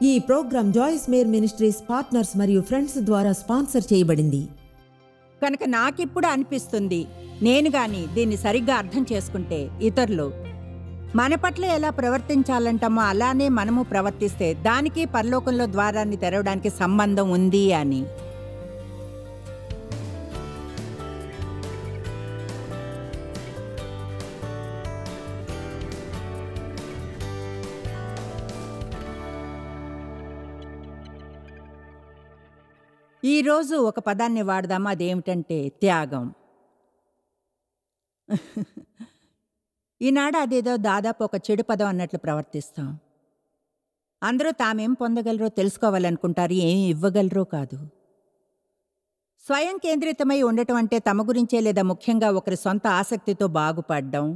ఈ program Joyce Meyer ministries partners మరియు friends ద్వారా స్పాన్సర్ చేయబడింది. కనుక నాకిప్పుడు అనిపిస్తుంది, నేను గాని దీన్ని సరిగ్గా అర్థం చేసుకుంటే ఇతరులు మన పట్ల ఎలా ప్రవర్తించాలంటామో అలానే మనము ప్రవర్తిస్తే దానికి పరలోకంలో ద్వారాన్ని తెరవడానికి సంబంధం ఉంది అని. ఈరోజు ఒక పదాన్ని వాడదామా, అదేమిటంటే త్యాగం. ఈనాడు అదేదో దాదాపు ఒక చెడు పదం అన్నట్లు ప్రవర్తిస్తాం. అందరూ తామేం పొందగలరో తెలుసుకోవాలనుకుంటారు, ఏం ఇవ్వగలరో కాదు. స్వయం కేంద్రితమై ఉండటం అంటే తమ గురించే లేదా ముఖ్యంగా ఒకరి సొంత ఆసక్తితో బాగుపడడం,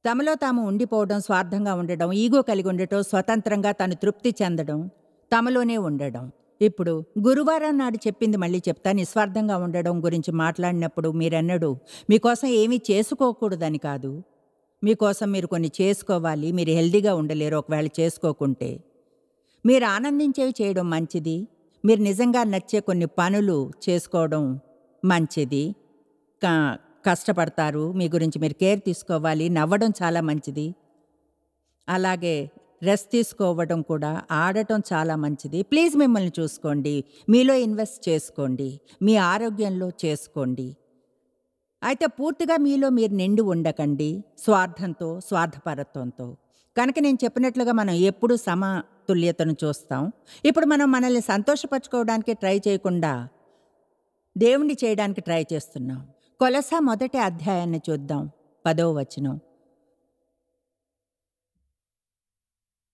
తమలో తాము ఉండిపోవడం, స్వార్థంగా ఉండడం, ఈగో కలిగి ఉండటం, స్వతంత్రంగా తను తృప్తి చెందడం, తమలోనే ఉండడం. ఇప్పుడు గురువారం నాడు చెప్పింది మళ్ళీ చెప్తా. నిస్వార్థంగా ఉండడం గురించి మాట్లాడినప్పుడు మీరన్నడు మీకోసం ఏమీ చేసుకోకూడదని కాదు, మీకోసం మీరు కొన్ని చేసుకోవాలి. మీరు హెల్దీగా ఉండలేరు ఒకవేళ చేసుకోకుంటే. మీరు ఆనందించేవి చేయడం మంచిది. మీరు నిజంగా నచ్చే కొన్ని పనులు చేసుకోవడం మంచిది. కష్టపడతారు, మీ గురించి మీరు కేర్ తీసుకోవాలి. నవ్వడం చాలా మంచిది. అలాగే రెస్ట్ తీసుకోవడం కూడా, ఆడటం చాలా మంచిది. ప్లీజ్ మిమ్మల్ని చూసుకోండి, మీలో ఇన్వెస్ట్ చేసుకోండి, మీ ఆరోగ్యంలో చేసుకోండి. అయితే పూర్తిగా మీలో మీరు నిండి ఉండకండి స్వార్థంతో, స్వార్థపరత్వంతో. కనుక నేను చెప్పినట్లుగా మనం ఎప్పుడూ సమతుల్యతను చూస్తాం. ఇప్పుడు మనం మనల్ని సంతోషపరచుకోవడానికి ట్రై చేయకుండా దేవుణ్ణి చేయడానికి ట్రై చేస్తున్నాం. కొలసా మొదటి అధ్యాయాన్ని చూద్దాం, 10వ వచనం.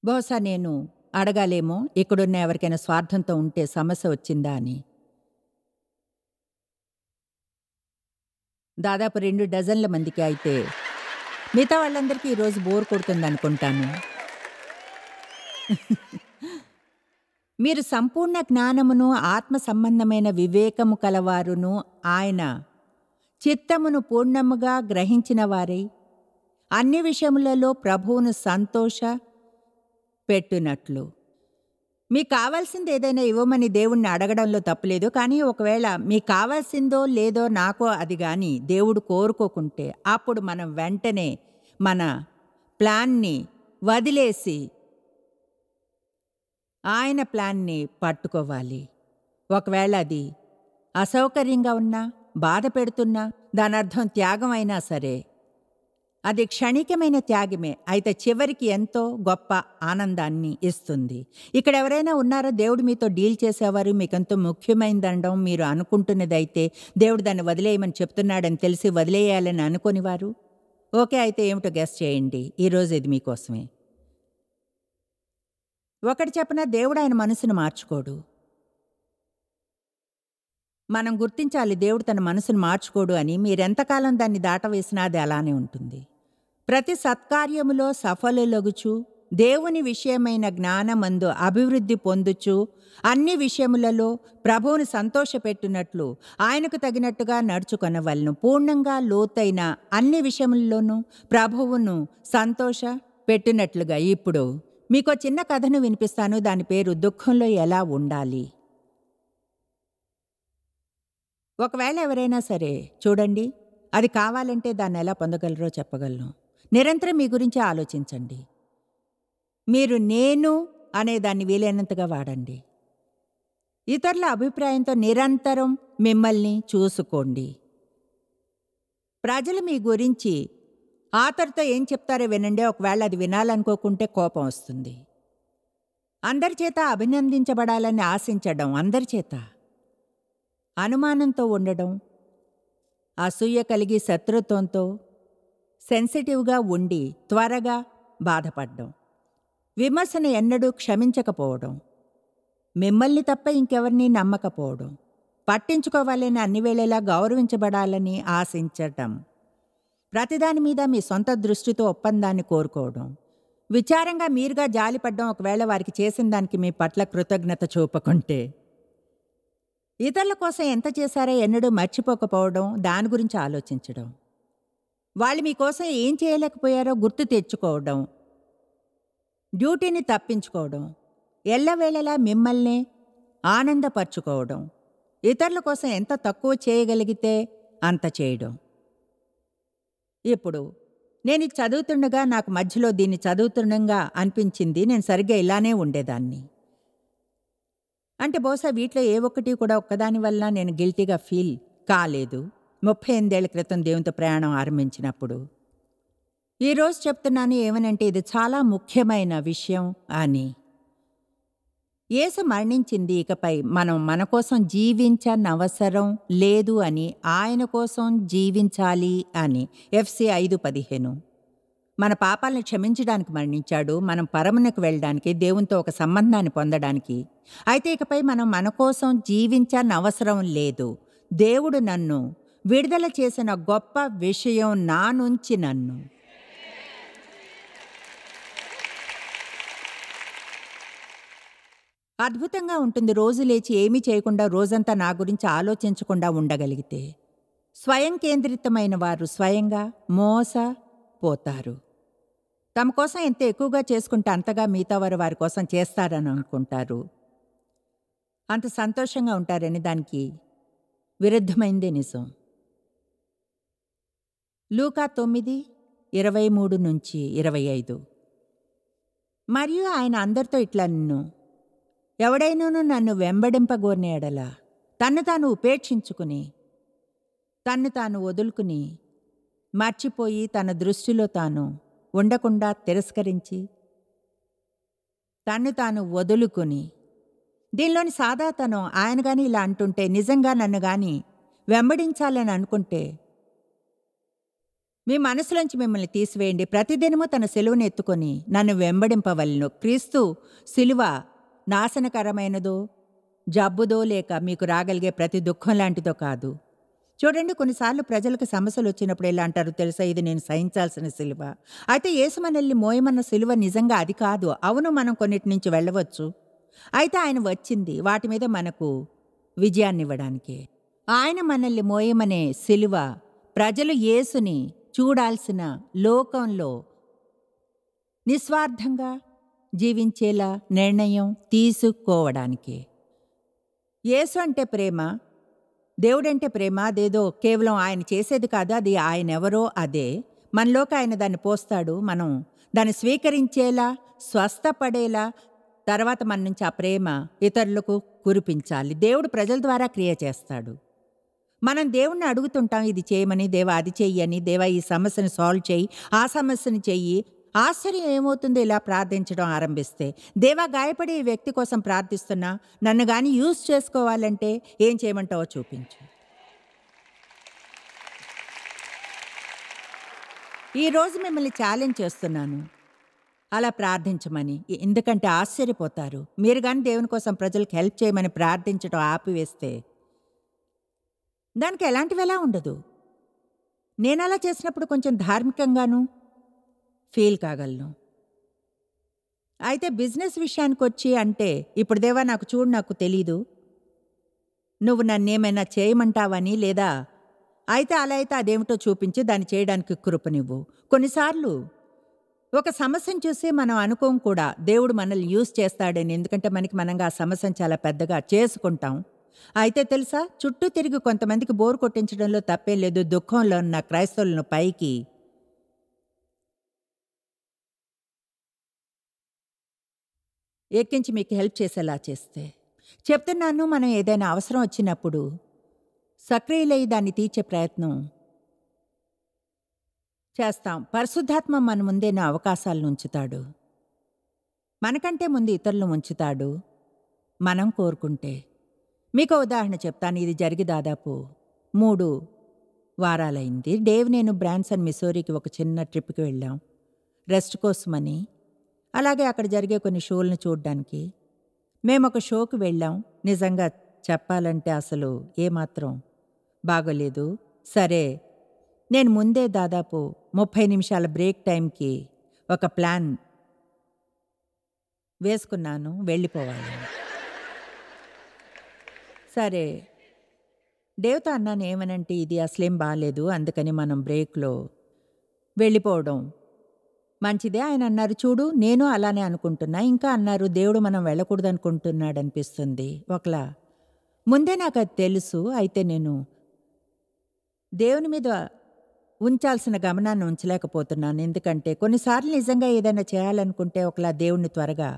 బహుశా నేను అడగాలేమో, ఇక్కడున్న ఎవరికైనా స్వార్థంతో ఉంటే సమస్య వచ్చిందా అని. దాదాపు 2 డజన్ల మందికి అయితే మిగతా వాళ్ళందరికీ ఈరోజు బోర్ కొడుతుంది అనుకుంటాను. మీరు సంపూర్ణ జ్ఞానమును ఆత్మ సంబంధమైన వివేకము కలవారును ఆయన చిత్తమును పూర్ణముగా గ్రహించిన వారై అన్ని విషయములలో ప్రభువును సంతోష పెట్టునట్లు. మీకు కావాల్సింది ఏదైనా ఇవ్వమని దేవుణ్ణి అడగడంలో తప్పులేదు. కానీ ఒకవేళ మీకు కావాల్సిందో లేదో నాకో అది కానీ దేవుడు కోరుకోకుంటే అప్పుడు మనం వెంటనే మన ప్లాన్ని వదిలేసి ఆయన ప్లాన్ని పట్టుకోవాలి. ఒకవేళ అది అసౌకర్యంగా ఉన్నా, బాధ పెడుతున్నా, దాని అర్థం త్యాగం అయినా సరే అది క్షణికమైన త్యాగమే, అయితే చివరికి ఎంతో గొప్ప ఆనందాన్ని ఇస్తుంది. ఇక్కడ ఎవరైనా ఉన్నారో దేవుడు మీతో డీల్ చేసేవారు, మీకెంతో ముఖ్యమైనదనడం మీరు అనుకుంటున్నదైతే దేవుడు దాన్ని వదిలేయమని చెప్తున్నాడని తెలిసి వదిలేయాలని అనుకోనివారు? ఓకే, అయితే ఏమిటో గెస్ చేయండి. ఈరోజు ఇది మీకోసమే. ఒకటి చెప్పినా, దేవుడు ఆయన మనసును మార్చుకోడు. మనం గుర్తించాలి దేవుడు తన మనసును మార్చుకోడు అని. మీరెంతకాలం దాన్ని దాటవేసినా అది అలానే ఉంటుంది. ప్రతి సత్కార్యములో సఫలులగుచు దేవుని విషయమైన జ్ఞానమందు అభివృద్ధి పొందుచు అన్ని విషయములలో ప్రభువును సంతోషపెట్టునట్లు ఆయనకు తగినట్టుగా నడుచుకొనవలను. పూర్ణంగా లోతైన అన్ని విషయముల్లోనూ ప్రభువును సంతోష పెట్టినట్లుగా. ఇప్పుడు మీకో చిన్న కథను వినిపిస్తాను. దాని పేరు దుఃఖంలో ఎలా ఉండాలి. ఒకవేళ ఎవరైనా సరే చూడండి, అది కావాలంటే దాన్ని ఎలా పొందగలరో చెప్పగలను. నిరంతరం మీ గురించి ఆలోచించండి. మీరు నేను అనే దాన్ని వీలైనంతగా వాడండి. ఇతరుల అభిప్రాయంతో నిరంతరం మిమ్మల్ని చూసుకోండి. ప్రజలు మీ గురించి ఆతరుతో ఏం చెప్తారో వినండి. ఒకవేళ అది వినాలనుకోకుంటే కోపం వస్తుంది. అందరి చేత అభినందించబడాలని ఆశించడం, అందరి చేత అనుమానంతో ఉండడం, అసూయ కలిగి శత్రుత్వంతో సెన్సిటివ్గా ఉండి త్వరగా బాధపడడం, విమర్శను ఎన్నడూ క్షమించకపోవడం, మిమ్మల్ని తప్ప ఇంకెవరిని నమ్మకపోవడం, పట్టించుకోవాలని అన్ని వేళలా గౌరవించబడాలని ఆశించటం, ప్రతిదాని మీద మీ సొంత దృష్టితో ఒప్పందాన్ని కోరుకోవడం, విచారంగా మీరుగా జాలిపడ్డం ఒకవేళ వారికి చేసిన దానికి మీ పట్ల కృతజ్ఞత చూపకుంటే, ఇతరుల కోసం ఎంత చేశారో ఎన్నడూ మర్చిపోకపోవడం, దాని గురించి ఆలోచించడం, వాళ్ళు మీకోసం ఏం చేయలేకపోయారో గుర్తు తెచ్చుకోవడం, డ్యూటీని తప్పించుకోవడం, ఎల్లవేళలా మిమ్మల్నే ఆనందపరుచుకోవడం, ఇతరుల కోసం ఎంత తక్కువ చేయగలిగితే అంత చేయడం. ఇప్పుడు నేను ఇది చదువుతుండగా నాకు మధ్యలో దీన్ని చదువుతుండగా అనిపించింది, నేను సరిగ్గా ఇలానే ఉండేదాన్ని. అంటే బహుశా వీటిలో ఏ ఒక్కటి కూడా ఒక్కదాని వల్ల నేను గిల్టీగా ఫీల్ కాలేదు 38 ఏళ్ల క్రితం దేవునితో ప్రయాణం ఆరంభించినప్పుడు. ఈరోజు చెప్తున్నాను ఏమనంటే ఇది చాలా ముఖ్యమైన విషయం అని. యేసు మరణించింది, ఇకపై మనం మన కోసం జీవించనవసరం లేదు అని, ఆయన కోసం జీవించాలి అని. ఎఫ్సి 5:15. మన పాపాలను క్షమించడానికి మరణించాడు, మనం పరమునకు వెళ్ళడానికి, దేవునితో ఒక సంబంధాన్ని పొందడానికి. అయితే ఇకపై మనం మన కోసం జీవించనవసరం లేదు. దేవుడు నన్ను విడుదల చేసిన గొప్ప విషయం నా నుంచి నన్ను అద్భుతంగా ఉంటుంది. రోజు లేచి ఏమీ చేయకుండా రోజంతా నా గురించి ఆలోచించకుండా ఉండగలిగితే. స్వయం కేంద్రితమైన వారు స్వయంగా మోసపోతారు. తమ కోసం ఎంత ఎక్కువగా చేసుకుంటే అంతగా మిగతా వారు వారి కోసం చేస్తారని అనుకుంటారు, అంత సంతోషంగా ఉంటారని దానికి విరుద్ధమైందే నిజం. లూకా 9:23-25. మరియు ఆయన అందరితో ఇట్లా నిన్ను ఎవడైనాను నన్ను వెంబడింపగోరిన ఎడల తన్ను తాను ఉపేక్షించుకుని, తన్ను తాను వదులుకుని, మర్చిపోయి తన దృష్టిలో తాను ఉండకుండా తిరస్కరించి, తన్ను తాను వదులుకుని. దీనిలోని సాదాతనం ఆయన గాని ఇలా అంటుంటే, నిజంగా నన్ను గాని వెంబడించాలని అనుకుంటే మీ మనసులోంచి మిమ్మల్ని తీసివేయండి. ప్రతిదినము తన సిలువను ఎత్తుకొని నన్ను వెంబడింపవలెను. క్రీస్తు సిలువ నాశనకరమైనదో, జబ్బుదో, లేక మీకు రాగలిగే ప్రతి దుఃఖం లాంటిదో కాదు. చూడండి, కొన్నిసార్లు ప్రజలకు సమస్యలు వచ్చినప్పుడు ఎలా అంటారు తెలుసా, ఇది నేను సహించాల్సిన సిలువ. అయితే యేసు మనల్ని మోయమన్న సిలువ నిజంగా అది కాదు. అవును, మనం కొన్నిటి నుంచి వెళ్ళవచ్చు. అయితే ఆయన వచ్చింది వాటి మీద మనకు విజయాన్ని ఇవ్వడానికే. ఆయన మనల్ని మోయమనే సిలువ ప్రజలు యేసుని చూడాల్సిన లోకంలో నిస్వార్థంగా జీవించేలా నిర్ణయం తీసుకోవడానికే. యేసు అంటే ప్రేమ, దేవుడంటే ప్రేమ. అదేదో కేవలం ఆయన చేసేది కాదు, అది ఆయన ఎవరో అదే. మనలోకి ఆయన దాన్ని పోస్తాడు. మనం దాన్ని స్వీకరించేలా, స్వస్థపడేలా, తర్వాత మన నుంచి ఆ ప్రేమ ఇతరులకు కురిపించాలి. దేవుడు ప్రజల ద్వారా క్రియ చేస్తాడు. మనం దేవుణ్ణి అడుగుతుంటాం, ఇది చేయమని, దేవా అది చెయ్యని, దేవా ఈ సమస్యను సాల్వ్ చెయ్యి, ఆ సమస్యను చెయ్యి. ఆశ్చర్యం ఏమవుతుందో ఇలా ప్రార్థించడం ఆరంభిస్తే. దేవా, గాయపడే ఈ వ్యక్తి కోసం ప్రార్థిస్తున్నా, నన్ను కానీ యూజ్ చేసుకోవాలంటే ఏం చేయమంటావో చూపించు. ఈరోజు మిమ్మల్ని ఛాలెంజ్ చేస్తున్నాను అలా ప్రార్థించమని. ఎందుకంటే ఆశ్చర్యపోతారు. మీరు కానీ దేవుని కోసం ప్రజలకు హెల్ప్ చేయమని ప్రార్థించడం ఆపివేస్తే దానికి ఎలాంటివి ఎలా ఉండదు. నేను అలా చేసినప్పుడు కొంచెం ధార్మికంగాను ఫీల్ కాగలను. అయితే బిజినెస్ విషయానికి వచ్చి అంటే, ఇప్పుడు దేవా నాకు చూడు, నాకు తెలీదు, నువ్వు నన్నేమైనా చేయమంటావని, లేదా అయితే అలా అయితే అదేమిటో చూపించి దాన్ని చేయడానికి కృపనివ్వు. కొన్నిసార్లు ఒక సమస్యను చూసి మనం అనుకోం కూడా దేవుడు మనల్ని యూజ్ చేస్తాడని. ఎందుకంటే మనంగా ఆ సమస్యను చాలా పెద్దగా చేసుకుంటాం. అయితే తెలుసా, చుట్టూ తిరిగి కొంతమందికి బోరు కొట్టించడంలో తప్పేం లేదు. దుఃఖంలో ఉన్న క్రైస్తవులను పైకి ఎక్కించి మీకు హెల్ప్ చేసేలా చేస్తే. చెప్తున్నాను, మనం ఏదైనా అవసరం వచ్చినప్పుడు సక్రియులై దాన్ని తీర్చే ప్రయత్నం చేస్తాం. పరిశుద్ధాత్మ మన ముందేనో అవకాశాలను ఉంచుతాడు. మనకంటే ముందు ఇతరులను ఉంచుతాడు మనం కోరుకుంటే. మీకు ఉదాహరణ చెప్తాను. ఇది జరిగి దాదాపు 3 వారాలైంది. డేవ్ నేను బ్రాన్సన్ మిసోరీకి ఒక చిన్న ట్రిప్కి వెళ్ళాం, రెస్ట్ కోసమని. అలాగే అక్కడ జరిగే కొన్ని షోలను చూడడానికి. మేము ఒక షోకి వెళ్ళాం. నిజంగా చెప్పాలంటే అసలు ఏమాత్రం బాగోలేదు. సరే, నేను ముందే దాదాపు 30 నిమిషాల బ్రేక్ టైంకి ఒక ప్లాన్ వేసుకున్నాను, వెళ్ళిపోవాలి. సరే, డేవ్తో అన్నాను ఏమనంటే, ఇది అసలేం బాగాలేదు, అందుకని మనం బ్రేక్లో వెళ్ళిపోవడం మంచిదే. ఆయన అన్నారు, చూడు నేను అలానే అనుకుంటున్నా. ఇంకా అన్నారు, దేవుడు మనం వెళ్ళకూడదనుకుంటున్నాడనిపిస్తుంది. ఒకలా ముందే నాకది తెలుసు. అయితే నేను దేవుని మీద ఉంచాల్సిన గమనాన్ని ఉంచలేకపోతున్నాను. ఎందుకంటే కొన్నిసార్లు నిజంగా ఏదైనా చేయాలనుకుంటే ఒకలా దేవుడిని త్వరగా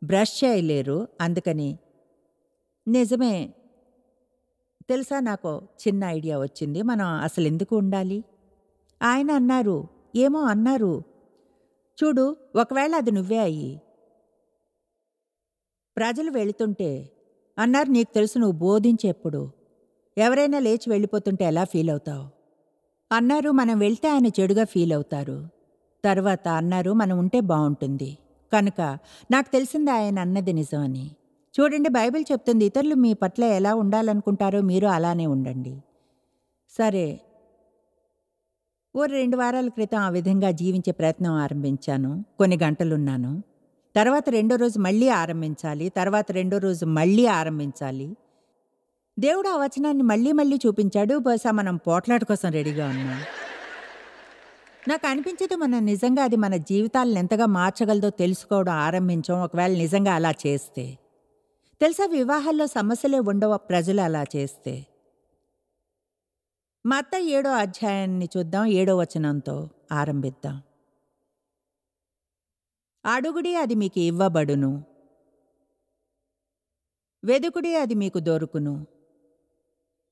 బ్రష్ చేయలేరు. అందుకని నిజమే. తెలుసా నాకో చిన్న ఐడియా వచ్చింది. మనం అసలెందుకు ఉండాలి? ఆయన అన్నారు, ఏమో అన్నారు, చూడు ఒకవేళ అది నువ్వే అయ్యి ప్రజలు వెళుతుంటే అన్నారు, నీకు తెలుసు నువ్వు బోధించెప్పుడు ఎవరైనా లేచి వెళ్ళిపోతుంటే ఎలా ఫీల్ అవుతావు? అన్నారు, మనం వెళ్తే ఆయన చెడుగా ఫీల్ అవుతారు. తర్వాత అన్నారు, మనం ఉంటే బావుంటుంది. కనుక నాకు తెలిసింది ఆయన అన్నది నిజమని. చూడండి, బైబిల్ చెప్తుంది, ఇతరులు మీ పట్ల ఎలా ఉండాలనుకుంటారో మీరు అలానే ఉండండి. సరే, ఓ 2 వారాల క్రితం ఆ విధంగా జీవించే ప్రయత్నం ఆరంభించాను. కొన్ని గంటలున్నాను. తర్వాత రెండో రోజు మళ్ళీ ఆరంభించాలి. తర్వాత రెండో రోజు మళ్ళీ ఆరంభించాలి. దేవుడు ఆ వచనాన్ని మళ్ళీ మళ్ళీ చూపించాడు. బహుశా మనం పోట్లాట కోసం రెడీగా ఉన్నాం. నాకు అనిపించదు మనం నిజంగా అది మన జీవితాలను ఎంతగా మార్చగలదో తెలుసుకోవడం ఆరంభించాం ఒకవేళ నిజంగా అలా చేస్తే. తెలుసా, వివాహాల్లో సమస్యలే ఉండవు ప్రజలు అలా చేస్తే. మత్తయి 7వ అధ్యాయాన్ని చూద్దాం. 7వ వచనంతో ఆరంభిద్దాం. అడుగుడి, అది మీకు ఇవ్వబడును. వెదుకుడి, అది మీకు దొరుకును.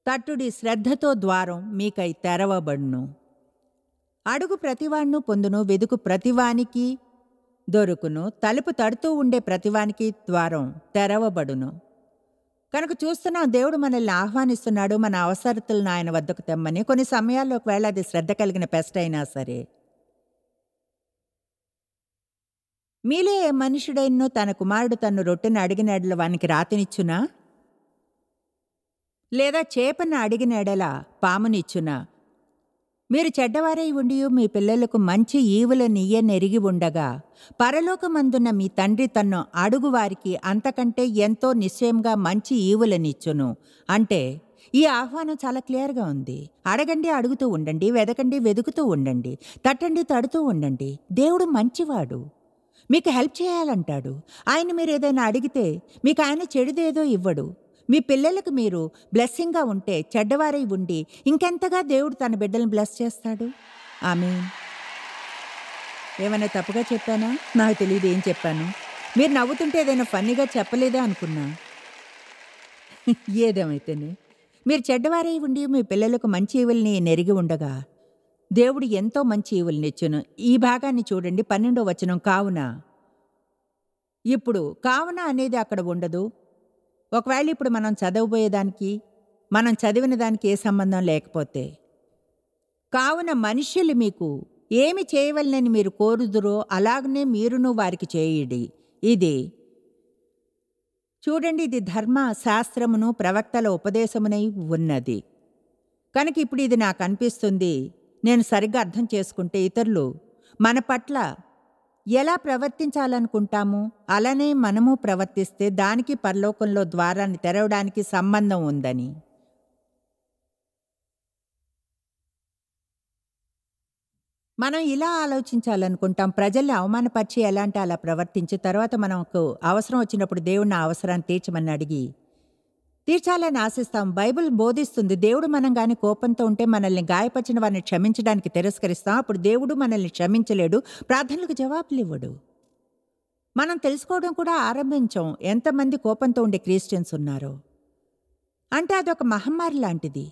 తట్టుడి, శ్రద్ధతో ద్వారం మీకై తెరవబడును. అడుగు ప్రతివాణ్ణు పొందును, వెదుకు ప్రతివానికి దొరుకును, తలుపు తడుతూ ఉండే ప్రతివానికి ద్వారం తెరవబడును. కనుక చూస్తున్నాం, దేవుడు మనల్ని ఆహ్వానిస్తున్నాడు మన అవసరతలను ఆయన వద్దకు తెమ్మని. కొన్ని సమయాల్లో ఒకవేళ అది శ్రద్ధ కలిగిన పెస్ట్ అయినా సరే. మీలో ఏ మనుషుడైనను తన కుమారుడు తన్ను రొట్టెను అడిగిన ఎడల వానికి రాతినిచ్చునా? లేదా చేపను అడిగిన ఎడల పామునిచ్చునా? మీరు చెడ్డవారై ఉండియు మీ పిల్లలకు మంచి ఈవులనియ్యనెరిగి ఉండగా పరలోకమందున్న మీ తండ్రి తన్ను అడుగువారికి అంతకంటే ఎంతో నిశ్చయంగా మంచి ఈవులనిచ్చును. అంటే ఈ ఆహ్వానం చాలా క్లియర్గా ఉంది. అడగండి, అడుగుతూ ఉండండి. వెదకండి, వెదుకుతూ ఉండండి. తట్టండి, తడుతూ ఉండండి. దేవుడు మంచివాడు, మీకు హెల్ప్ చేయాలంటాడు. ఆయన మీరు ఏదైనా అడిగితే మీకు ఆయన చెడుదేదో ఇవ్వడు. మీ పిల్లలకు మీరు బ్లెస్సింగ్గా ఉంటే చెడ్డవారై ఉండి ఇంకెంతగా దేవుడు తన బిడ్డలను బ్లెస్ చేస్తాడు. ఆమేన్. ఏమైనా తప్పుగా చెప్పానా? నాకు తెలియదు ఏం చెప్పాను. మీరు నవ్వుతుంటే ఏదైనా ఫన్నీగా చెప్పలేదా అనుకున్నా. ఏదేమైతేనే మీరు చెడ్డవారై ఉండి మీ పిల్లలకు మంచి ఈవుల్ని నెరిగి ఉండగా దేవుడు ఎంతో మంచి ఈవుల్నిచ్చును. ఈ భాగాన్ని చూడండి, 12వ వచనం. కావున. ఇప్పుడు కావున అనేది అక్కడ ఉండదు. ఒకవేళ ఇప్పుడు మనం చదవబోయేదానికి మనం చదివిన దానికి ఏ సంబంధం లేకపోతే, కావున మనుష్యులు మీకు ఏమి చేయవలనని మీరు కోరుదురో అలాగనే మీరును వారికి చేయుడి. ఇది చూడండి, ఇది ధర్మ శాస్త్రమును ప్రవక్తల ఉపదేశమునై ఉన్నది. కనుక ఇప్పుడు ఇది నాకు అనిపిస్తుంది, నేను సరిగ్గా అర్థం చేసుకుంటే ఇతరులు మన పట్ల ఎలా ప్రవర్తించాలనుకుంటాము అలానే మనము ప్రవర్తిస్తే దానికి పరలోకంలో ద్వారాన్ని తెరవడానికి సంబంధం ఉందని. మనం ఇలా ఆలోచించాలనుకుంటాం, ప్రజల్ని అవమానపరిచి ఎలాంటి అలా ప్రవర్తించి తర్వాత మనకు అవసరం వచ్చినప్పుడు దేవుడిని ఆ అవసరాన్ని తీర్చమని అడిగి తీర్చాలని ఆశిస్తాం. బైబిల్ బోధిస్తుంది, దేవుడు మనం గాని కోపంతో ఉంటే మనల్ని గాయపరిచిన వారిని క్షమించడానికి తిరస్కరిస్తాం. అప్పుడు దేవుడు మనల్ని క్షమించలేడు, ప్రార్థనలకు జవాబులు ఇవ్వడు. మనం తెలుసుకోవడం కూడా ఆరంభించాం ఎంతమంది కోపంతో ఉండే క్రిస్టియన్స్ ఉన్నారో. అంటే అదొక మహమ్మారి లాంటిది.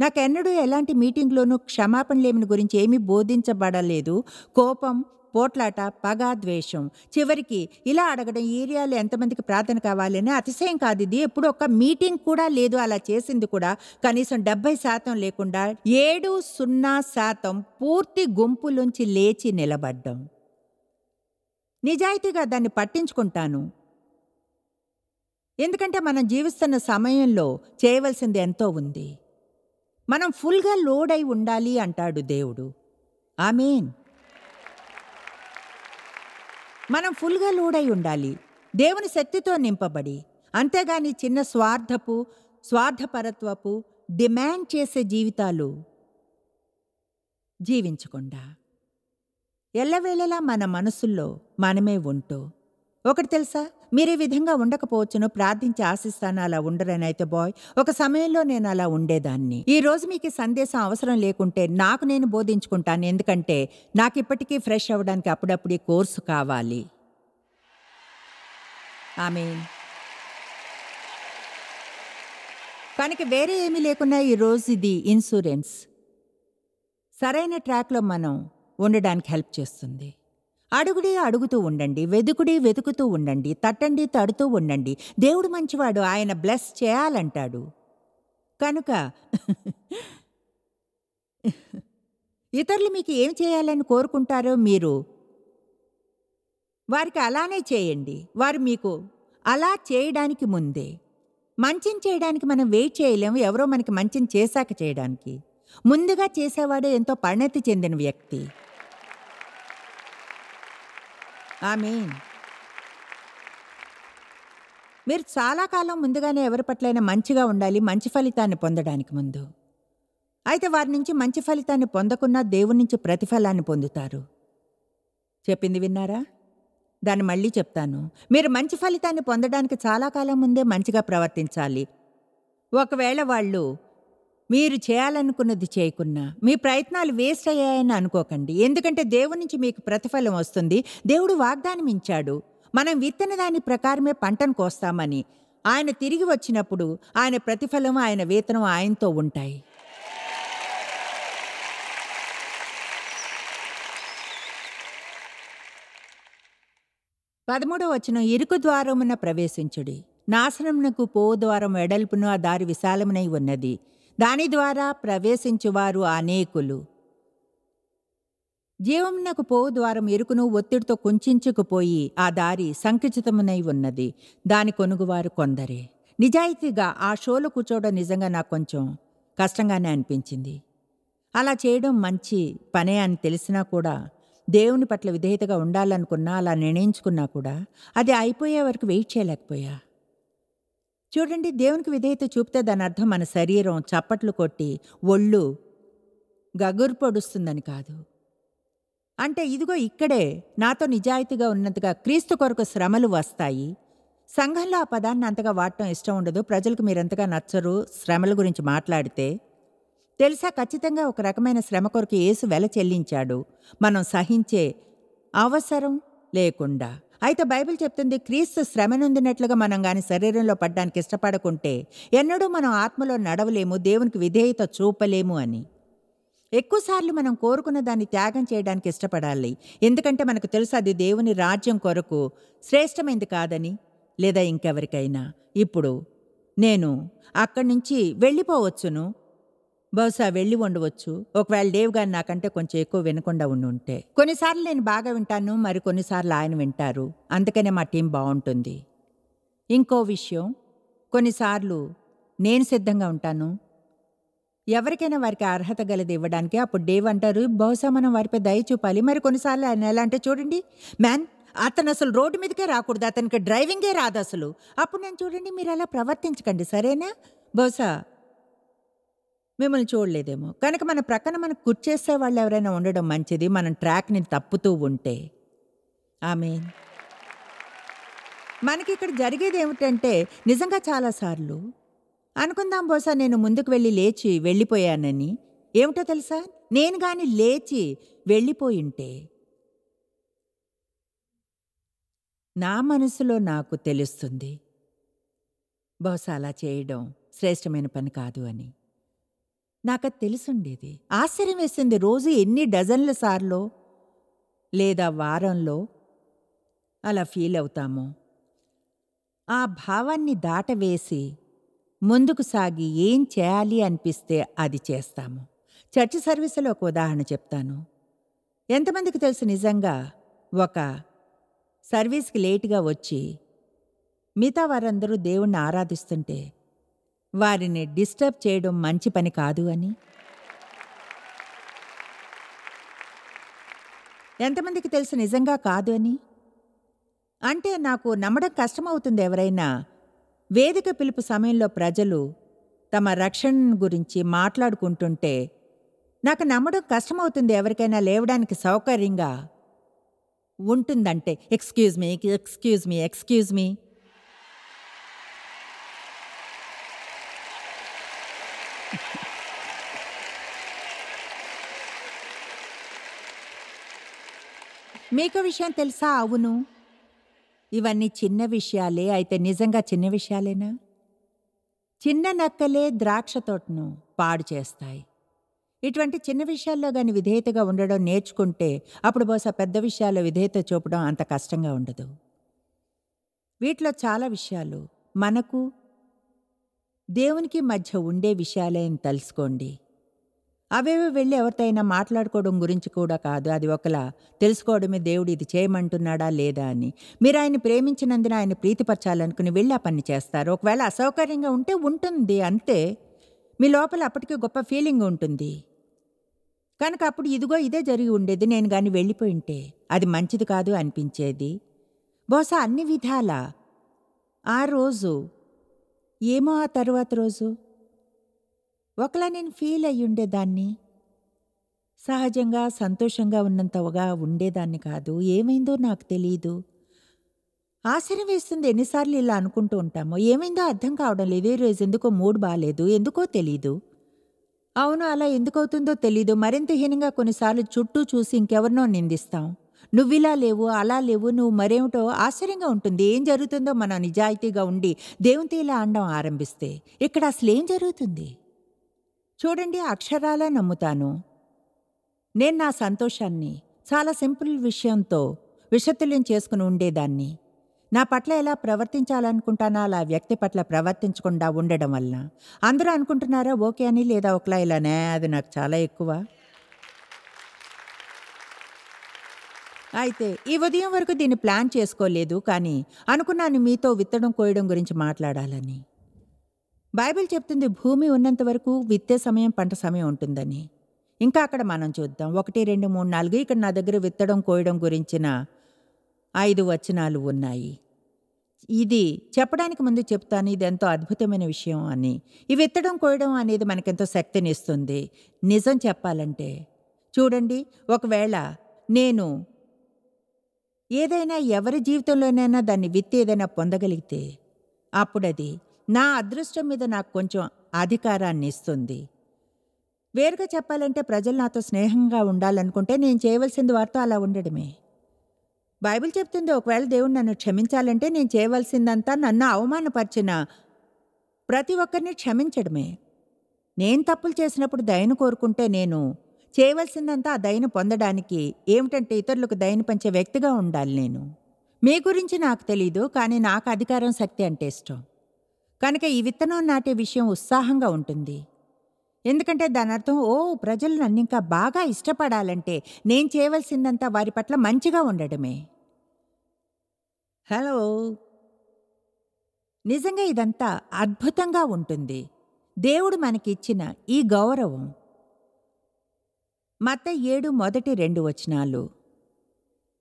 నాకెన్నడూ ఎలాంటి మీటింగ్లోనూ క్షమాపణలేమిని గురించి ఏమీ బోధించబడలేదు. కోపం, పోట్లాట, పగ, ద్వేషం. చివరికి ఇలా అడగడం, ఈ ఏరియాలో ఎంతమందికి ప్రార్థన కావాలి అని. అతిశయం కాదు ఇది. ఎప్పుడు ఒక మీటింగ్ కూడా లేదు, అలా చేసింది కూడా కనీసం 70% లేకుండా 70% పూర్తి గుంపులోంచి లేచి నిలబడ్డం. నిజాయితీగా దాన్ని పట్టించుకుంటాను. ఎందుకంటే మనం జీవిస్తున్న సమయంలో చేయవలసింది ఎంతో ఉంది. మనం ఫుల్గా లోడ్ అయి ఉండాలి అంటాడు దేవుడు. ఆమేన్. మనం ఫుల్గా లోడ్ అయి ఉండాలి, దేవుని శక్తితో నింపబడి. అంతేగాని చిన్న స్వార్థపరత్వపు డిమాండ్ చేసే జీవితాలు జీవించకుండా. ఎల్లవేళలా మన మనసుల్లో మనమే ఉంటూ, ఒకటి తెలుసా, మీరు ఈ విధంగా ఉండకపోవచ్చును, ప్రార్థించి ఆశిస్తాను అలా ఉండరని అయితే బాయ్, ఒక సమయంలో నేను అలా ఉండేదాన్ని. ఈ రోజు మీకు ఈ సందేశం అవసరం లేకుంటే నాకు నేను బోధించుకుంటాను, ఎందుకంటే నాకు ఇప్పటికీ ఫ్రెష్ అవ్వడానికి అప్పుడప్పుడు ఈ కోర్సు కావాలి. ఆమేన్. కనుక వేరే ఏమీ లేకున్నా ఈరోజు ఇది ఇన్సూరెన్స్ సరైన ట్రాక్లో మనం ఉండడానికి హెల్ప్ చేస్తుంది. అడుగుడి అడుగుతూ ఉండండి, వెదుకుడి వెతుకుతూ ఉండండి, తట్టండి తడుతూ ఉండండి. దేవుడు మంచివాడు, ఆయన బ్లెస్ చేయాలంటాడు. కనుక ఇతరులు మీకు ఏం చేయాలని కోరుకుంటారో మీరు వారికి అలానే చేయండి. వారు మీకు అలా చేయడానికి ముందే, మంచిని చేయడానికి మనం వెయిట్ చేయలేము, ఎవరో మనకి మంచిని చేశాక చేయడానికి. ముందుగా చేసేవాడే ఎంతో పరిణతి చెందిన వ్యక్తి. ఆమేన్. మీరు చాలా కాలం ముందుగానే ఎవరి పట్లైనా మంచిగా ఉండాలి, మంచి ఫలితాన్ని పొందడానికి ముందు. అయితే వారి నుంచి మంచి ఫలితాన్ని పొందకున్నా దేవుని నుంచి ప్రతిఫలాన్ని పొందుతారు. చెప్పింది విన్నారా? దాన్ని మళ్ళీ చెప్తాను. మీరు మంచి ఫలితాన్ని పొందడానికి చాలా కాలం ముందే మంచిగా ప్రవర్తించాలి. ఒకవేళ వాళ్ళు మీరు చేయాలనుకున్నది చేయకున్నా మీ ప్రయత్నాలు వేస్ట్ అయ్యాయని అనుకోకండి, ఎందుకంటే దేవుని నుంచి మీకు ప్రతిఫలం వస్తుంది. దేవుడు వాగ్దానం ఇచ్చాడు, మనం విత్తన దాని ప్రకారమే పంటను కోస్తామని. ఆయన తిరిగి వచ్చినప్పుడు ఆయన ప్రతిఫలం, ఆయన వేతనం ఆయనతో ఉంటాయి. పదమూడవ వచనం, ఇరుకు ద్వారమున ప్రవేశించుడి, నాశనమునకు పో ద్వారం వెడల్పును, ఆ దారి విశాలమునై ఉన్నది, దాని ద్వారా ప్రవేశించువారు అనేకులు. జీవమునకు పో ద్వారం ఇరుకును, ఒత్తిడితో కుంచుకుపోయి ఆ దారి సంకుచితమునై ఉన్నది, దాని కొనుగువారు కొందరే. నిజాయితీగా ఆ షోలో కూర్చోవడం నిజంగా నాకు కొంచెం కష్టంగానే అనిపించింది. అలా చేయడం మంచి పనే అని తెలిసినా కూడా, దేవుని పట్ల విధేయతగా ఉండాలనుకున్నా, అలా నిర్ణయించుకున్నా కూడా అది అయిపోయే వరకు వెయిట్ చేయలేకపోయా. చూడండి, దేవునికి విధేయత చూపితే దాని అర్థం మన శరీరం చప్పట్లు కొట్టి ఒళ్ళు గగురు పొడుస్తుందని కాదు. అంటే ఇదిగో ఇక్కడే నాతో నిజాయితీగా ఉన్నంతగా క్రీస్తు కొరకు శ్రమలు వస్తాయి. సంఘంలో ఆ పదాన్ని అంతగా వాడటం ఇష్టం ఉండదు, ప్రజలకు మీరెంతగా నచ్చరు శ్రమల గురించి మాట్లాడితే. తెలుసా, ఖచ్చితంగా ఒక రకమైన శ్రమ కొరకు యేసు వెల చెల్లించాడు, మనం సహించే అవసరం లేకుండా. అయితే బైబిల్ చెప్తుంది, క్రీస్తు శ్రమ నొందినట్లుగా మనం గాని శరీరంలో పడ్డానికి ఇష్టపడకుంటే ఎన్నడూ మనం ఆత్మలో నడవలేము, దేవునికి విధేయత చూపలేము అని. ఎక్కువసార్లు మనం కోరుకున్న దాన్ని త్యాగం చేయడానికి ఇష్టపడాలి, ఎందుకంటే మనకు తెలుసు అది దేవుని రాజ్యం కొరకు శ్రేష్టమైంది కాదని. లేదా ఇంకెవరికైనా ఇప్పుడు నేను అక్కడి నుంచి వెళ్ళిపోవచ్చును, బహుశా వెళ్ళి ఉండవచ్చు, ఒకవేళ డేవ్ గారు నాకంటే కొంచెం ఎక్కువ వినకుండా ఉంటే. కొన్నిసార్లు నేను బాగా వింటాను, మరి కొన్నిసార్లు ఆయన వింటారు, అందుకనే మా టీం బాగుంటుంది. ఇంకో విషయం, కొన్నిసార్లు నేను సిద్ధంగా ఉంటాను ఎవరికైనా వారికి అర్హత గలది ఇవ్వడానికి. అప్పుడు డేవ్ అంటారు, బహుశా మనం వారిపై దయ చూపాలి. మరి కొన్నిసార్లు ఆయన ఎలా అంటే, చూడండి మ్యాన్, అతను అసలు రోడ్డు మీదకే రాకూడదు, అతనికి డ్రైవింగే రాదు అసలు. అప్పుడు నేను, చూడండి మీరు అలా ప్రవర్తించకండి సరేనా, బహుశా మిమ్మల్ని చూడలేదేమో. కనుక మన ప్రక్కన మనకు కూర్చేసే వాళ్ళు ఎవరైనా ఉండడం మంచిది, మనం ట్రాక్ని తప్పుతూ ఉంటే. ఆమేన్. మనకి ఇక్కడ జరిగేది ఏమిటంటే, నిజంగా చాలాసార్లు అనుకుందాం, బహుశా నేను ముందుకు వెళ్ళి లేచి వెళ్ళిపోయానని. ఏమిటో తెలుసా, నేను కానీ లేచి వెళ్ళిపోయింటే నా మనసులో నాకు తెలుస్తుంది బహుశా అలా చేయడం శ్రేష్టమైన పని కాదు అని. నాకది తెలుసుండేది. ఆశ్చర్యం వేసింది, రోజు ఎన్ని డజన్ల సార్లో లేదా వారంలో అలా ఫీల్ అవుతామో. ఆ భావాన్ని దాటవేసి ముందుకు సాగి ఏం చేయాలి అనిపిస్తే అది చేస్తాము. చర్చ్ సర్వీసులో ఒక ఉదాహరణ చెప్తాను. ఎంతమందికి తెలుసు, నిజంగా ఒక సర్వీస్కి లేటుగా వచ్చి మిగతా వారందరూ దేవుణ్ణి ఆరాధిస్తుంటే వారిని డిస్టర్బ్ చేయడం మంచి పని కాదు అని. ఎంతమందికి తెలుసు నిజంగా కాదు అని? అంటే నాకు నమ్మడం కష్టమవుతుంది. ఎవరైనా వేదిక పిలుపు సమయంలో ప్రజలు తమ రక్షణ గురించి మాట్లాడుకుంటుంటే నాకు నమ్మడం కష్టమవుతుంది. ఎవరికైనా లేవడానికి సౌకర్యంగా ఉంటుందంటే excuse me, excuse me, excuse me. మీకో విషయం తెలుసా? అవును. ఇవన్నీ చిన్న విషయాలే. అయితే నిజంగా చిన్న విషయాలేనా? చిన్న నక్కలే ద్రాక్ష తోటను పాడు చేస్తాయి. ఇటువంటి చిన్న విషయాల్లో గాని విధేయతగా ఉండడం నేర్చుకుంటే అప్పుడు బహుశా పెద్ద విషయాల్లో విధేయత చూపడం అంత కష్టంగా ఉండదు. వీటిలో చాలా విషయాలు మనకు, దేవునికి మధ్య ఉండే విషయాలే అని తెలుసుకోండి. అవేవో వెళ్ళి ఎవరితో అయినా మాట్లాడుకోవడం గురించి కూడా కాదు. అది ఒకలా తెలుసుకోవడమే దేవుడు ఇది చేయమంటున్నాడా లేదా అని. మీరు ఆయన ప్రేమించినందున ఆయన ప్రీతిపరచాలనుకుని వెళ్ళి ఆ పని చేస్తారు. ఒకవేళ అసౌకర్యంగా ఉంటే ఉంటుంది అంతే. మీ లోపల అప్పటికి గొప్ప ఫీలింగ్ ఉంటుంది. కనుక అప్పుడు ఇదిగో ఇదే జరిగి ఉండేది. నేను గాని వెళ్ళిపోయింటే అది మంచిది కాదు అనిపించేది. బహుశా అన్ని విధాలా ఆ రోజు ఏమో ఆ తరువాత రోజు ఒకలా నేను ఫీల్ అయ్యుండేదాన్ని. సహజంగా సంతోషంగా ఉన్నంతగా ఉండేదాన్ని కాదు. ఏమైందో నాకు తెలీదు. ఆశ్చర్యం వేస్తుంది ఎన్నిసార్లు ఇలా అనుకుంటూ ఉంటామో. ఏమైందో అర్థం కావడం లేదు. ఈ రోజు ఎందుకో మూడ్ బాలేదు. ఎందుకో తెలీదు. అవును, అలా ఎందుకవుతుందో తెలీదు. మరింత హీనంగా కొన్నిసార్లు చుట్టూ చూసి ఇంకెవరినో నిందిస్తాం. నువ్విలా లేవు, అలా లేవు, నువ్వు మరేమిటో. ఆశ్చర్యంగా ఉంటుంది. ఏం జరుగుతుందో మనం నిజాయితీగా ఉండి దేవునితో ఇలా అనడం ఆరంభిస్తే. ఇక్కడ అసలేం జరుగుతుంది? చూడండి, అక్షరాలా నమ్ముతాను. నేను నా సంతోషాన్ని చాలా సింపుల్ విషయంతో విషతుల్యం చేసుకుని ఉండేదాన్ని. నా పట్ల ఎలా ప్రవర్తించాలనుకుంటానో అలా వ్యక్తి పట్ల ప్రవర్తించకుండా ఉండడం వల్ల అందరూ అనుకుంటున్నారా ఓకే అని, లేదా ఒకలా ఇలానే అది నాకు చాలా ఎక్కువ. అయితే ఈ ఉదయం వరకు దీన్ని ప్లాన్ చేసుకోలేదు, కానీ అనుకున్నాను మీతో విత్తడం కోయడం గురించి మాట్లాడాలని. బైబిల్ చెప్తుంది భూమి ఉన్నంత వరకు విత్తే సమయం, పంట సమయం ఉంటుందని. ఇంకా అక్కడ మనం చూద్దాం. 1, 2, 3, 4 ఇక్కడ నా దగ్గర విత్తడం కోయడం గురించిన 5 వచనాలు ఉన్నాయి. ఇది చెప్పడానికి ముందు చెప్తాను ఇది ఎంతో అద్భుతమైన విషయం అని. ఈ విత్తడం కోయడం అనేది మనకెంతో శక్తినిస్తుంది. నిజం చెప్పాలంటే చూడండి, ఒకవేళ నేను ఏదైనా ఎవరి జీవితంలోనైనా దాన్ని విత్తి ఏదైనా పొందగలిగితే అప్పుడది నా అదృష్టం మీద నాకు కొంచెం అధికారాన్ని ఇస్తుంది. వేరుగా చెప్పాలంటే ప్రజలు నాతో స్నేహంగా ఉండాలనుకుంటే నేను చేయవలసింది వారితో అలా ఉండడమే. బైబిల్ చెప్తుంది ఒకవేళ దేవుడు నన్ను క్షమించాలంటే నేను చేయవలసిందంతా నన్ను అవమానపరిచిన ప్రతి ఒక్కరిని క్షమించడమే. నేను తప్పులు చేసినప్పుడు దయను కోరుకుంటే నేను చేయవలసిందంతా ఆ దయను పొందడానికి ఏమిటంటే ఇతరులకు దయను పంచే వ్యక్తిగా ఉండాలి నేను. మీ గురించి నాకు తెలీదు, కానీ నాకు అధికారం, శక్తి అంటే ఇష్టం. కనుక ఈ విత్తనం నాటే విషయం ఉత్సాహంగా ఉంటుంది. ఎందుకంటే దాని అర్థం ప్రజలు నన్ను ఇంకా బాగా ఇష్టపడాలంటే నేను చేయవలసిందంతా వారి పట్ల మంచిగా ఉండడమే. హలో, నిజంగా ఇదంతా అద్భుతంగా ఉంటుంది. దేవుడు మనకిచ్చిన ఈ గౌరవం. మత్తయి 7 మొదటి 2 వచనాలు.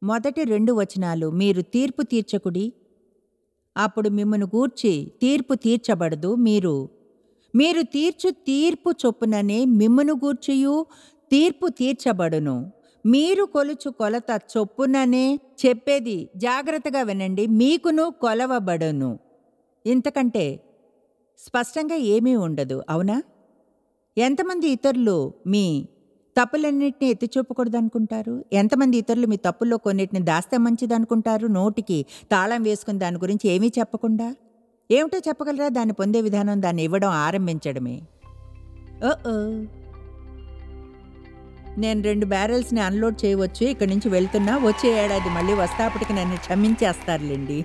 మొదటి 2 వచనాలు, మీరు తీర్పు తీర్చకుడి, అప్పుడు మిమ్మును గూర్చి తీర్పు తీర్చబడదు. మీరు తీర్చు తీర్పు చొప్పుననే మిమ్మును గూర్చియు తీర్పు తీర్చబడును. మీరు కొలుచు కొలత చొప్పుననే, చెప్పేది జాగ్రత్తగా వినండి, మీకును కొలవబడును. ఇంతకంటే స్పష్టంగా ఏమీ ఉండదు, అవునా? ఎంతమంది ఇతరులు మీ తప్పులన్నింటినీ ఎత్తి చూపకూడదు అనుకుంటారు? ఎంతమంది ఇతరులు మీ తప్పుల్లో కొన్నిటిని దాస్తే మంచిదనుకుంటారు? నోటికి తాళం వేసుకుని దాని గురించి ఏమీ చెప్పకుండా ఏమిటో చెప్పగలరా? దాన్ని పొందే విధానం, దాన్ని ఇవ్వడం ఆరంభించడమే. నేను 2 బ్యారెల్స్ని అన్లోడ్ చేయవచ్చు, ఇక్కడి నుంచి వెళ్తున్నా, వచ్చే ఏడాది మళ్ళీ వస్తాపటికి నన్ను క్షమించేస్తారులేండి.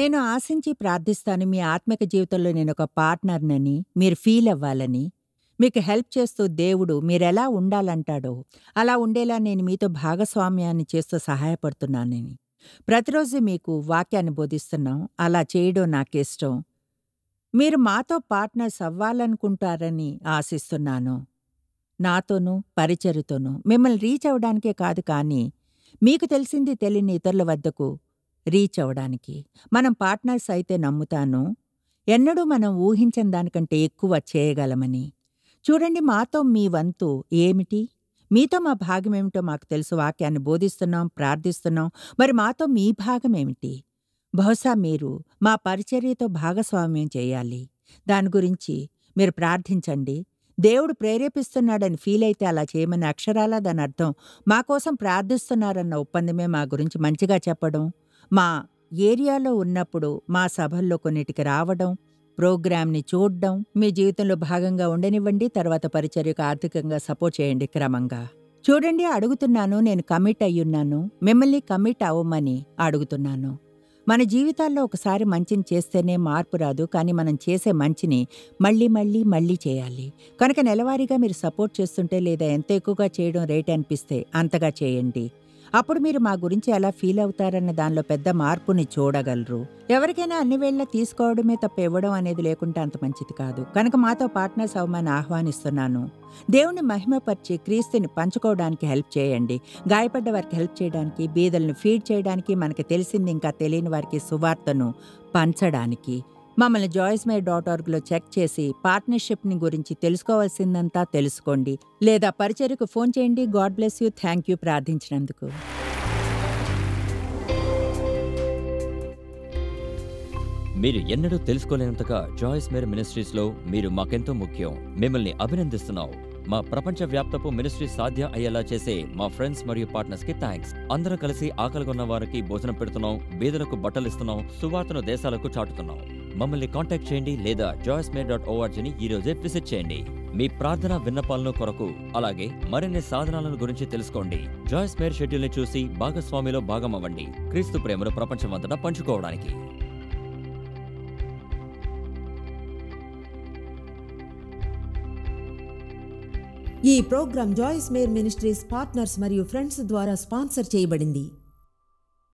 నేను ఆశించి ప్రార్థిస్తాను మీ ఆత్మిక జీవితంలో నేను ఒక పార్ట్నర్నని మీరు ఫీల్ అవ్వాలని. మీకు హెల్ప్ చేస్తూ దేవుడు మీరెలా ఉండాలంటాడో అలా ఉండేలా నేను మీతో భాగస్వామ్యాన్ని చేస్తూ సహాయపడుతున్నానని. ప్రతిరోజు మీకు వాక్యాన్ని బోధిస్తున్నాం. అలా చేయడం నాకిష్టం. మీరు మాతో పార్ట్నర్స్ అవ్వాలనుకుంటారని ఆశిస్తున్నాను. నాతోనూ పరిచర్యతోనూ మిమ్మల్ని రీచ్ అవ్వడానికే కాదు, కానీ మీకు తెలిసింది తెలియని ఇతరుల వద్దకు రీచ్ అవ్వడానికి. మనం పార్ట్నర్స్ అయితే నమ్ముతాను, ఎన్నడూ మనం ఊహించని దానికంటే ఎక్కువ చేయగలమని. చూడండి, మాతో మీ వంతు ఏమిటి? మీతో మా భాగమేమిటో మాకు తెలుసు. వాక్యాన్ని బోధిస్తున్నాం, ప్రార్థిస్తున్నాం. మరి మాతో మీ భాగమేమిటి? బహుశా మీరు మా పరిచర్యతో భాగస్వామ్యం చేయాలి. దాని గురించి మీరు ప్రార్థించండి. దేవుడు ప్రేరేపిస్తున్నాడని ఫీలయితే అలా చేయమని అక్షరాలా దానర్థం మా కోసం ప్రార్థిస్తున్నారన్న ఒప్పందమే. మా గురించి మంచిగా చెప్పడం, మా ఏరియాలో ఉన్నప్పుడు మా సభల్లో కొన్నిటికి రావడం, ప్రోగ్రామ్‌ని చూడ్డం, మీ జీవితంలో భాగంగా ఉండనివ్వండి. తర్వాత పరిచర్యకు ఆర్థికంగా సపోర్ట్ చేయండి క్రమంగా. చూడండి, అడుగుతున్నాను, నేను కమిట్ అయ్యున్నాను. మిమ్మల్ని కమిట్ అవ్వమని అడుగుతున్నాను. మన జీవితాల్లో ఒకసారి మంచిని చేస్తేనే మార్పు రాదు. కానీ మనం చేసే మంచిని మళ్ళీ, మళ్ళీ, మళ్ళీ చేయాలి. కనుక నెలవారీగా మీరు సపోర్ట్ చేస్తుంటే లేదా ఎంత ఎక్కువగా చేయడం రేట్ అనిపిస్తే అంతగా చేయండి. అప్పుడు మీరు మా గురించి ఎలా ఫీల్ అవుతారన్న దానిలో పెద్ద మార్పుని చూడగలరు. ఎవరికైనా అన్ని వేళలా తీసుకోవడమే తప్ప ఇవ్వడం అనేది లేకుంటే అంత మంచిది కాదు. కనుక మాతో పార్ట్నర్స్ అవ్వమని ఆహ్వానిస్తున్నాను. దేవుని మహిమపరిచి క్రీస్తుని పంచుకోవడానికి హెల్ప్ చేయండి. గాయపడ్డ వారికి హెల్ప్ చేయడానికి, బీదలను ఫీడ్ చేయడానికి, మనకి తెలిసింది ఇంకా తెలియని వారికి సువార్తను పంచడానికి. మమ్మల్ని joysmere.orgలో చెక్ చేసి పార్ట్నర్షిప్ని గురించి తెలుసుకోవాల్సిందంతా తెలుసుకోండి. లేదా పరిచర్యకు ఫోన్ చేయండి. God bless you. Thank you ప్రార్థించినందుకు. మీరు ఎన్నడూ తెలుసుకోలేనంతగా జాయిస్ మేర్ మినిస్ట్రీస్లో మీరు మాకెంతో ముఖ్యం. మిమ్మల్ని అభినందిస్తున్నాం. మా ప్రపంచవ్యాప్తపు మినిస్ట్రీ సాధ్యం అయ్యేలా చేసే మా ఫ్రెండ్స్ మరియు పార్ట్నర్స్కి థ్యాంక్స్. అందరూ కలిసి ఆకలిగొన్న వారికి భోజనం పెడుతున్నాం, బీదలకు బట్టలిస్తున్నాం, సువార్తను దేశాలకు చాటుతున్నాం. మమ్మల్ని కాంటాక్ట్ చేయండి లేదా joysmere.orgని ఈరోజే విజిట్ చేయండి. మీ ప్రార్థన విన్నపాలను కొరకు, అలాగే మరిన్ని సాధనాలను గురించి తెలుసుకోండి. జాయిస్ మేర్ షెడ్యూల్ని చూసి భాగస్వామిలో భాగమవ్వండి. క్రీస్తు ప్రేమను ప్రపంచమంతటా పంచుకోవడానికి. ఈ program Joyce Meyer ministries partners మరియు ఫ్రెండ్స్ ద్వారా స్పాన్సర్ చేయబడింది.